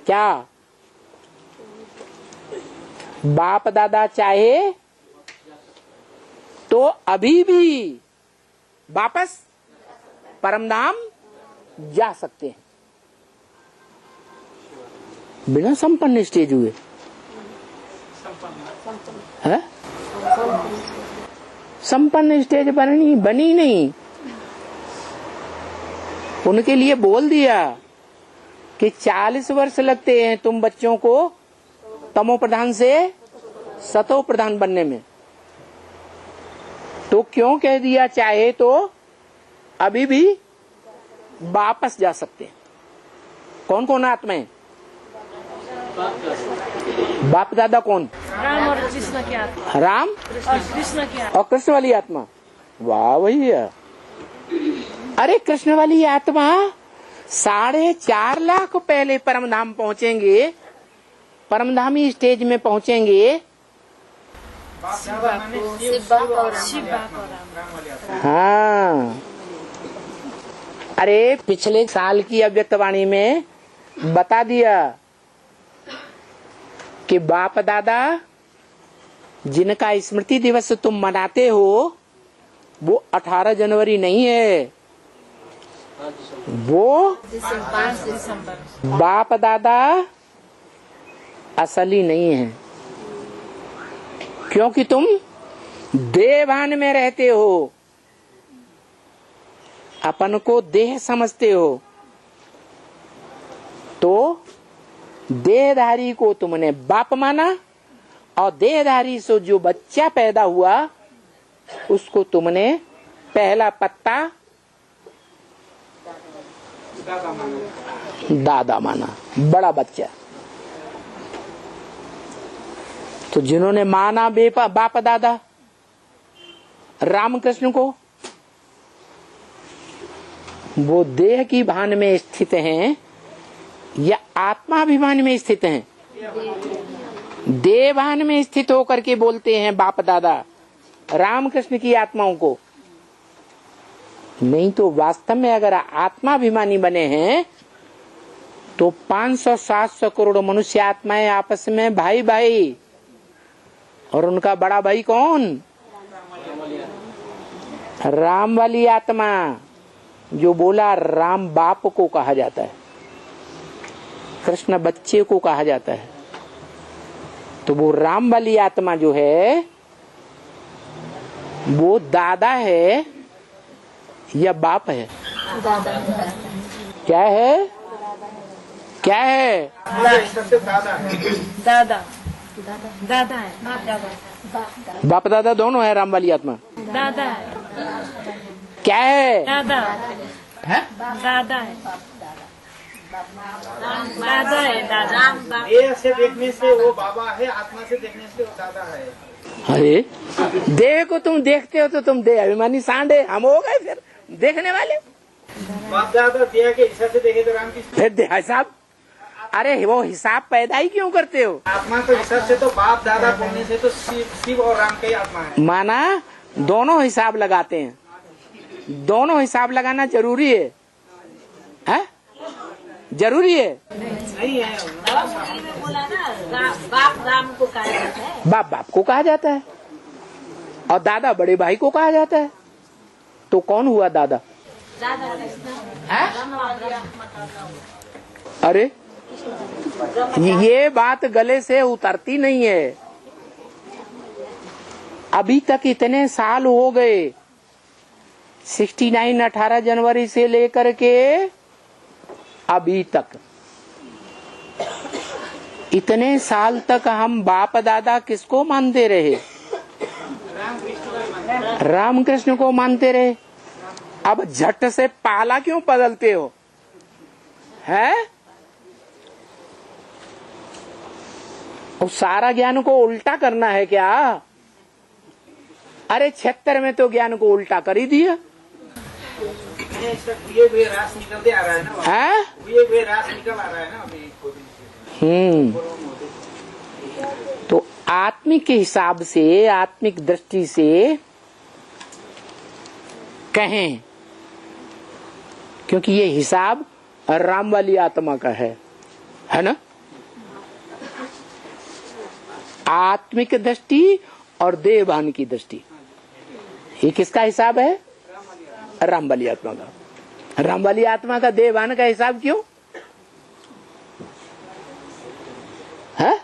क्या बाप दादा चाहे तो अभी भी वापस परमधाम जा सकते हैं, बिना संपन्न स्टेज हुए। है संपन्न स्टेज बनी नहीं। उनके लिए बोल दिया कि 40 वर्ष लगते हैं तुम बच्चों को तमो प्रधान से सतो प्रधान बनने में, तो क्यों कह दिया चाहे तो अभी भी वापस जा सकते हैं। कौन कौन आत्मा है? बाप दादा कौन? राम और कृष्ण की आत्मा। राम और कृष्ण की आत्मा। और कृष्ण वाली आत्मा। वाह भैया, अरे कृष्ण वाली आत्मा 4.5 लाख पहले परमधाम पहुंचेंगे, परमधामी स्टेज में पहुंचेंगे। हाँ, अरे पिछले साल की अव्यक्तवाणी में बता दिया कि बाप दादा जिनका स्मृति दिवस तुम मनाते हो वो 18 जनवरी नहीं है, वो 5 दिसंबर। बाप दादा असली नहीं है, क्योंकि तुम देहभान में रहते हो, अपन को देह समझते हो, तो देहधारी को तुमने बाप माना और देहधारी से जो बच्चा पैदा हुआ उसको तुमने पहला पत्ता दादा माना, बड़ा बच्चा। तो जिन्होंने माना बाप दादा रामकृष्ण को, वो देह की भान में स्थित हैं या आत्माभिमान में स्थित हैं? देह भान में स्थित होकर के बोलते हैं बाप दादा रामकृष्ण की आत्माओं को। नहीं तो वास्तव में अगर आत्माभिमानी बने हैं तो 500-700 करोड़ मनुष्य आत्माएं आपस में भाई भाई, और उनका बड़ा भाई कौन? राम वाली आत्मा, जो बोला राम बाप को कहा जाता है, कृष्ण बच्चे को कहा जाता है। तो वो राम वाली आत्मा जो है वो दादा है या बाप है? दादा। क्या है? क्या है? दादा। दादा है। बाप दादा दोनों है। राम वाली आत्मा दादा है। क्या है? दादा है? दादा है। दादा है। दादा देह से देखने से वो बाबा है, आत्मा से देखने से वो दादा है। अरे देह को तुम देखते हो तो तुम देह अभिमानी सांड है, हम हो गए फिर देखने वाले। बाप दादा देह के हिसाब से देखे तो राम की फिर देह हिसाब, अरे वो हिसाब पैदा ही क्यों करते हो? आत्मा के हिसाब से तो बाप दादा बोलने से तो शिव और राम का ही आत्मा है। माना दोनों हिसाब लगाते हैं, दोनों हिसाब लगाना जरूरी है, है? जरूरी है? नहीं है। बोला ना, बाप राम को कहा जाता है, बाप बाप को कहा जाता है और दादा बड़े भाई को कहा जाता है। तो कौन हुआ दादा? अरे ये बात गले से उतरती नहीं है। अभी तक इतने साल हो गए, 69 18 जनवरी से लेकर के अभी तक, इतने साल तक हम बाप दादा किसको मानते रहे? रामकृष्ण को मानते रहे। अब झट से पाला क्यों बदलते हो? है? और सारा ज्ञान को उल्टा करना है क्या? अरे 76 में तो ज्ञान को उल्टा कर ही दिया। ये रास निकलते आ रहा है ना। है? ये रास निकल आ रहा है ना अभी। तो आत्मिक के हिसाब से, आत्मिक दृष्टि से कहें, क्योंकि ये हिसाब राम वाली आत्मा का है ना? आत्मिक दृष्टि और देवभान की दृष्टि। ये किसका हिसाब है? राम वाली आत्मा का। राम वाली आत्मा का देवभान का हिसाब क्यों है?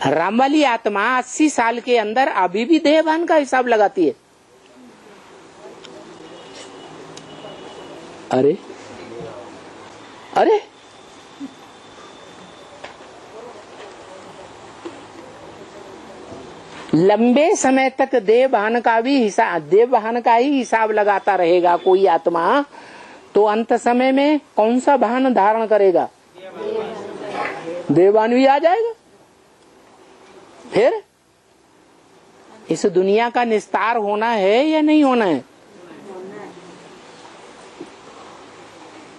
राम वाली आत्मा 80 साल के अंदर अभी भी देवभान का हिसाब लगाती है। अरे अरे लंबे समय तक देवभान का ही हिसाब लगाता रहेगा कोई आत्मा, तो अंत समय में कौन सा भान धारण करेगा? देवभान भी आ जाएगा। फिर इस दुनिया का निस्तार होना है या नहीं होना है?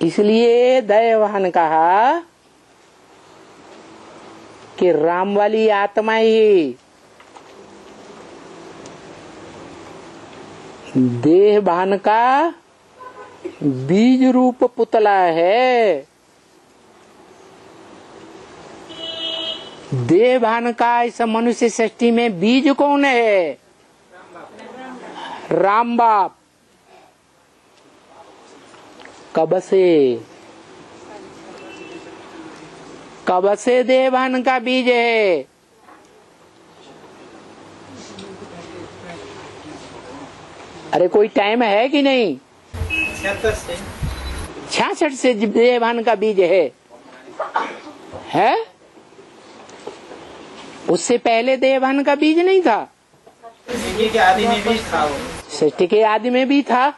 इसलिए देवभान कहा कि राम वाली आत्मा ही देहभान का बीज रूप पुतला है। देहभान का इस मनुष्य सृष्टि में बीज कौन है? राम बाप। कब से देहभान का बीज है? अरे कोई टाइम है कि नहीं? 66 से देवभान का बीज है? उससे पहले देवभान का बीज नहीं था? सृष्टि के आदि में भी था वो। सृष्टि के आदि में भी था।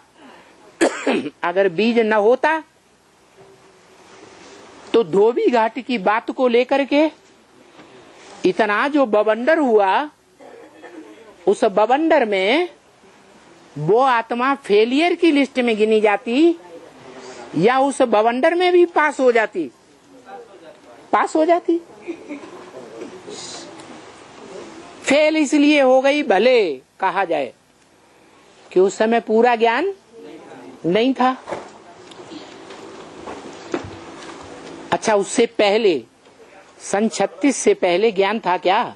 अगर बीज न होता तो धोबी घाट की बात को लेकर के इतना जो बवंडर हुआ, उस बवंडर में वो आत्मा फेलियर की लिस्ट में गिनी जाती या उस बवंडर में भी पास हो जाती? फेल इसलिए हो गई भले कहा जाए कि उस समय पूरा ज्ञान नहीं था। अच्छा, उससे पहले सन 36 से पहले ज्ञान था क्या?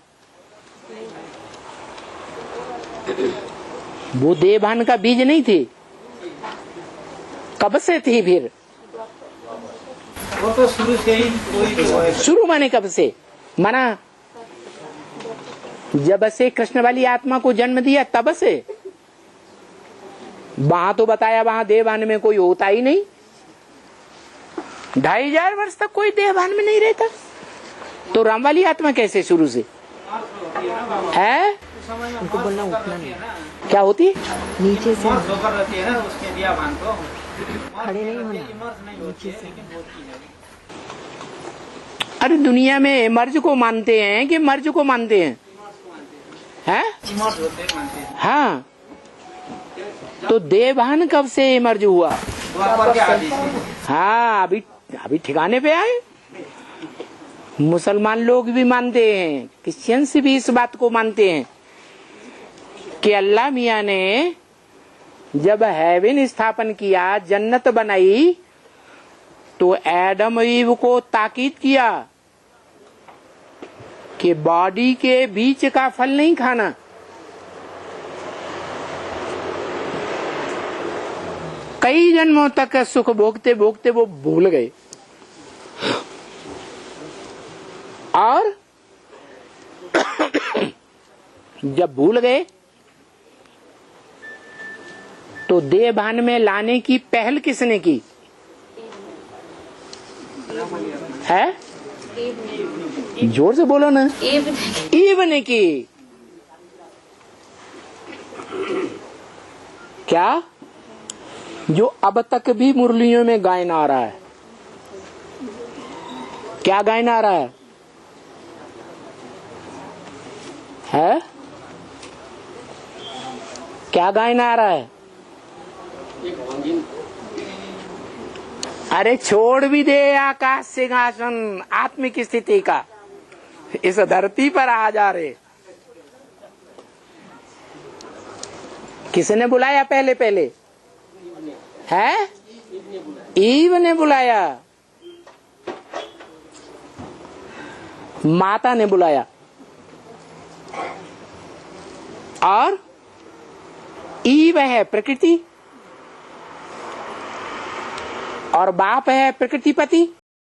वो देवभान का बीज नहीं थे? कब से थी फिर? वो तो शुरू से ही कोई शुरू माने कब से? माना जब से कृष्ण वाली आत्मा को जन्म दिया तब से? वहां तो बताया वहां देवभान में कोई होता ही नहीं। 2500 वर्ष तक कोई देवभान में नहीं रहता, तो राम वाली आत्मा कैसे शुरू से है? उनको बोलना उठना नहीं। क्या होती? नीचे से रहती है ना, उसके दिया भान को खड़े नहीं होना, नीचे से। अरे दुनिया में इमर्ज को मानते हैं कि मर्ज को मानते हैं? हाँ, तो देवभान कब से इमर्ज हुआ? हाँ, अभी ठिकाने पे आए। मुसलमान लोग भी मानते हैं, क्रिश्चियंस भी इस बात को मानते हैं कि अल्लाह मियाँ ने जब हेवन स्थापन किया, जन्नत बनाई, तो एडम ईव को ताकीद किया कि बॉडी के बीच का फल नहीं खाना। कई जन्मों तक सुख भोगते भोगते वो भूल गए, और जब भूल गए तो देवभान में लाने की पहल किसने की है? जोर से बोलो ना। ईव ने की। क्या? जो अब तक भी मुरलियों में गायन आ रहा है। क्या गायन आ रहा है? क्या गायन आ रहा है? अरे छोड़ भी दे आकाश सिंहासन, आत्मिक स्थिति का, इस धरती पर आ जा रहे। किसने बुलाया पहले? है? ईव ने बुलाया। माता ने बुलाया, और ईव है प्रकृति, और बाप है प्रकृतिपति,